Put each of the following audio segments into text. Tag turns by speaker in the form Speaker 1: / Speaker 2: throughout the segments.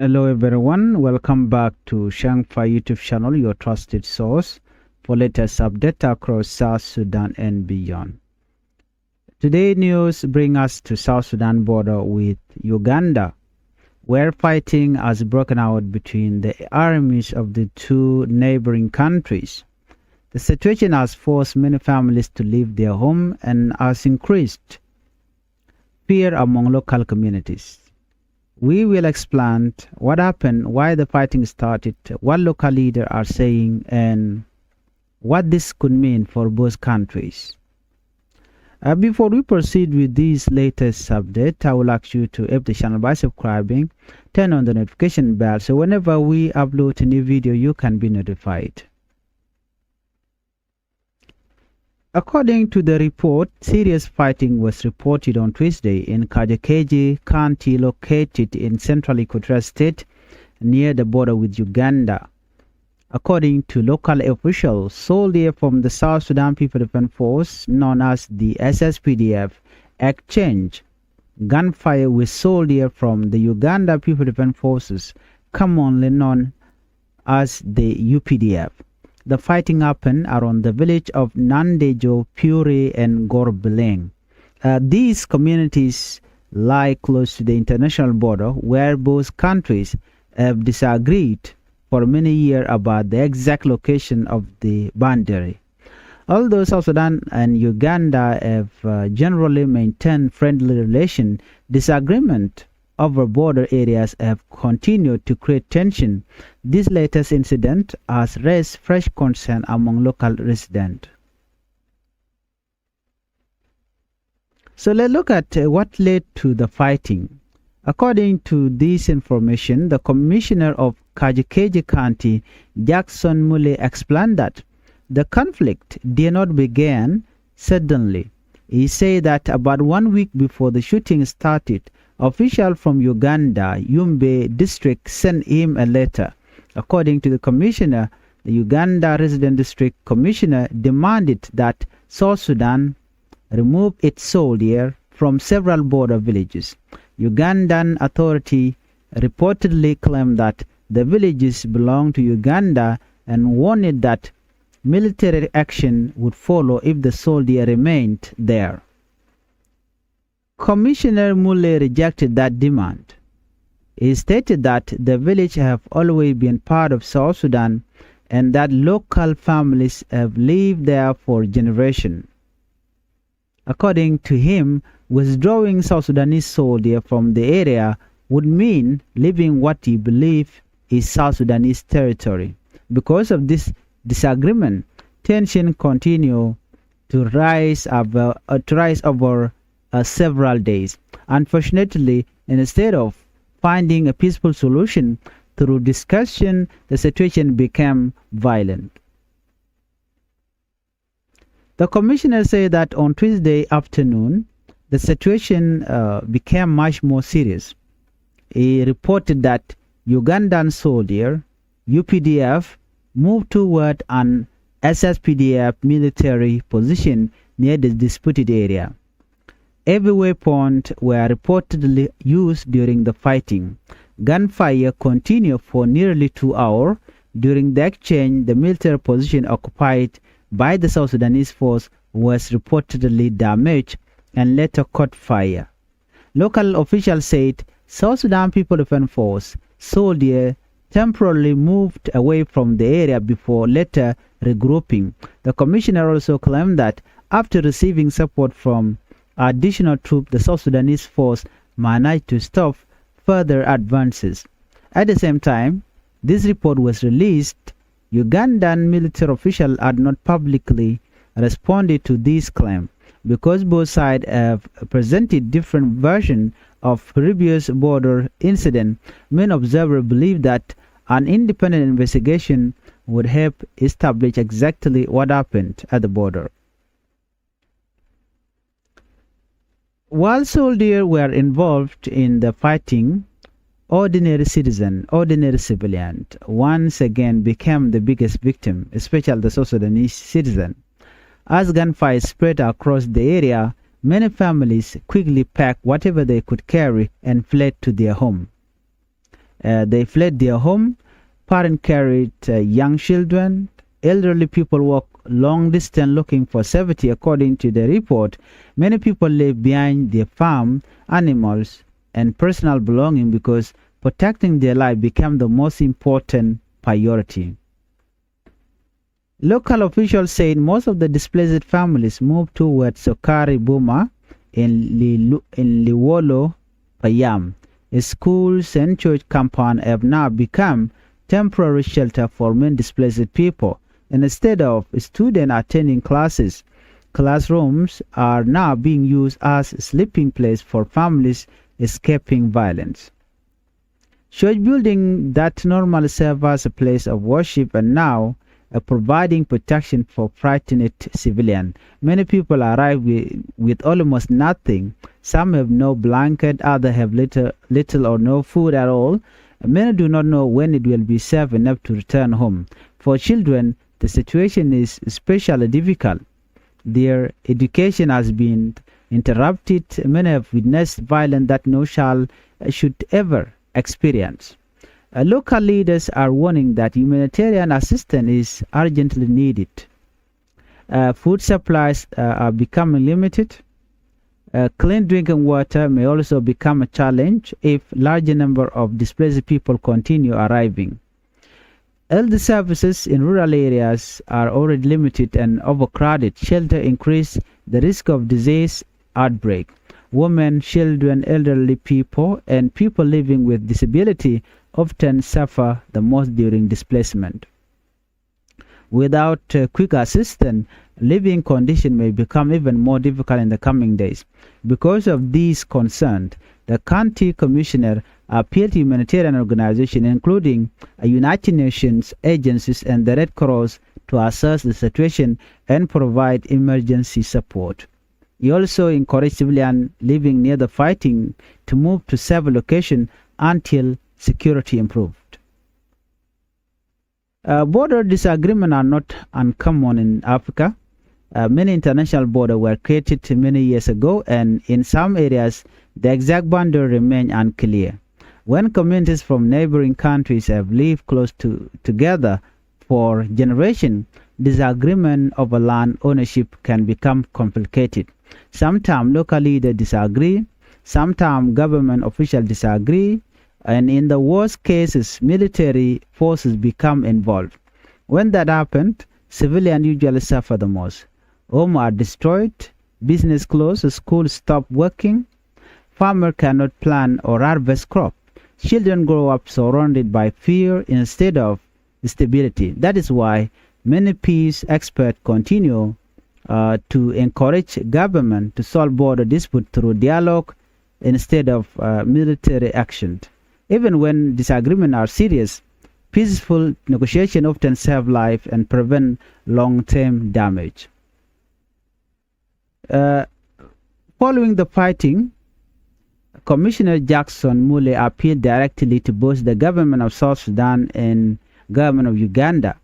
Speaker 1: Hello everyone, welcome back to Changfied YouTube channel, your trusted source for latest updates across South Sudan and beyond. Today news bring us to South Sudan border with Uganda, where fighting has broken out between the armies of the two neighboring countries. The situation has forced many families to leave their home and has increased fear among local communities. We will explain what happened, why the fighting started, what local leaders are saying, and what this could mean for both countries. Before we proceed with this latest update, I would like you to help the channel by subscribing, turn on the notification bell so whenever we upload a new video, you can be notified. According to the report, serious fighting was reported on Tuesday in Kajekeji County located in central Equatorial State near the border with Uganda. According to local officials, soldiers from the South Sudan People Defense Force, known as the SSPDF, exchanged gunfire with soldiers from the Uganda People Defense Forces, commonly known as the UPDF. The fighting happened around the village of Nandejo, Puri, and Gorbeleng. These communities lie close to the international border where both countries have disagreed for many years about the exact location of the boundary. Although South Sudan and Uganda have generally maintained friendly relations, disagreement over border areas have continued to create tension. This latest incident has raised fresh concern among local residents. So let's look at what led to the fighting. According to this information, the commissioner of Kajekeji County, Jackson Mule, explained that the conflict did not begin suddenly. He said that about 1 week before the shooting started, officials from Uganda, Yumbe district sent him a letter. According to the commissioner, the Uganda resident district commissioner demanded that South Sudan remove its soldiers from several border villages. Ugandan authority reportedly claimed that the villages belong to Uganda and warned that military action would follow if the soldiers remained there. Commissioner Mule rejected that demand. He stated that the village have always been part of South Sudan and that local families have lived there for generations. According to him, withdrawing South Sudanese soldiers from the area would mean leaving what he believed is South Sudanese territory. Because of this disagreement, tension continued to rise over several days. Unfortunately, instead of finding a peaceful solution through discussion, the situation became violent. The commissioner said that on Tuesday afternoon, the situation became much more serious. He reported that Ugandan soldiers, UPDF, moved toward an SSPDF military position near the disputed area. Heavy weapons were reportedly used during the fighting. Gunfire continued for nearly 2 hours. During the exchange, the military position occupied by the South Sudanese force was reportedly damaged and later caught fire. Local officials said South Sudan People Defense Force soldiers temporarily moved away from the area before later regrouping. The commissioner also claimed that after receiving support from additional troops, the South Sudanese force managed to stop further advances. At the same time, this report was released. Ugandan military officials had not publicly responded to this claim. Because both sides have presented different versions of previous border incidents, many observers believe that an independent investigation would help establish exactly what happened at the border. While soldiers were involved in the fighting, ordinary civilians once again became the biggest victim, especially the South Sudanese citizen. As gunfire spread across the area, many families quickly packed whatever they could carry and fled to their home. They fled their home. Parents carried young children. Elderly people walk long distance looking for safety. According to the report, many people leave behind their farm, animals, and personal belongings because protecting their life became the most important priority. Local officials said most of the displaced families moved towards Sokari Buma in Liwolo, Payam. Schools and church compounds have now become temporary shelter for many displaced people. And instead of students attending classes, classrooms are now being used as a sleeping place for families escaping violence. Church buildings that normally serve as a place of worship are now providing protection for frightened civilians. Many people arrive with almost nothing. Some have no blanket, others have little or no food at all. Many do not know when it will be safe enough to return home. For children, the situation is especially difficult. Their education has been interrupted. Many have witnessed violence that no child should ever experience. Local leaders are warning that humanitarian assistance is urgently needed. Food supplies are becoming limited. Clean drinking water may also become a challenge if larger number of displaced people continue arriving. Health services in rural areas are already limited and overcrowded. Shelter increase the risk of disease outbreak. Women, children, elderly people, and people living with disability often suffer the most during displacement. Without quick assistance, living conditions may become even more difficult in the coming days. Because of these concerns, the county commissioner appealed to humanitarian organizations, including United Nations agencies and the Red Cross, to assess the situation and provide emergency support. He also encouraged civilians living near the fighting to move to safe locations until security improved. Border disagreements are not uncommon in Africa. Many international borders were created many years ago, and in some areas, the exact boundary remain unclear. When communities from neighboring countries have lived close together for generations, disagreement over land ownership can become complicated. Sometimes local leaders disagree, sometimes government officials disagree, and in the worst cases, military forces become involved. When that happens, civilians usually suffer the most. Homes are destroyed, business closed, schools stop working, farmers cannot plant or harvest crops. Children grow up surrounded by fear instead of stability. That is why many peace experts continue to encourage government to solve border disputes through dialogue instead of military action. Even when disagreements are serious, peaceful negotiation often save life and prevent long-term damage. Following the fighting, Commissioner Jackson Mule appealed directly to both the government of South Sudan and government of Uganda.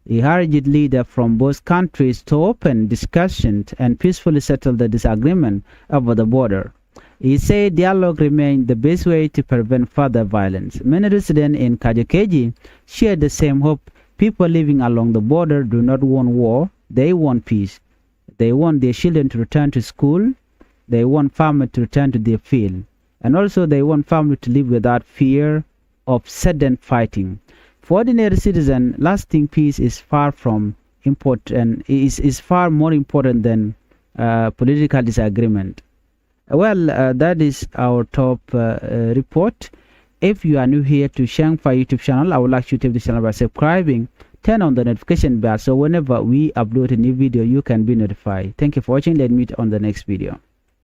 Speaker 1: He urged leaders from both countries to open discussions and peacefully settle the disagreement over the border. He said dialogue remains the best way to prevent further violence. Many residents in Kajokeji share the same hope. People living along the border do not want war, they want peace. They want their children to return to school, they want farmers to return to their field, and also they want families to live without fear of sudden fighting. For ordinary citizens, lasting peace is far from important, is far more important than political disagreement. Well, that is our top report. If you are new here to Changfied YouTube channel, I would like you to tap the channel by subscribing. Turn on the notification bell so whenever we upload a new video, you can be notified. Thank you for watching. Let's meet on the next video.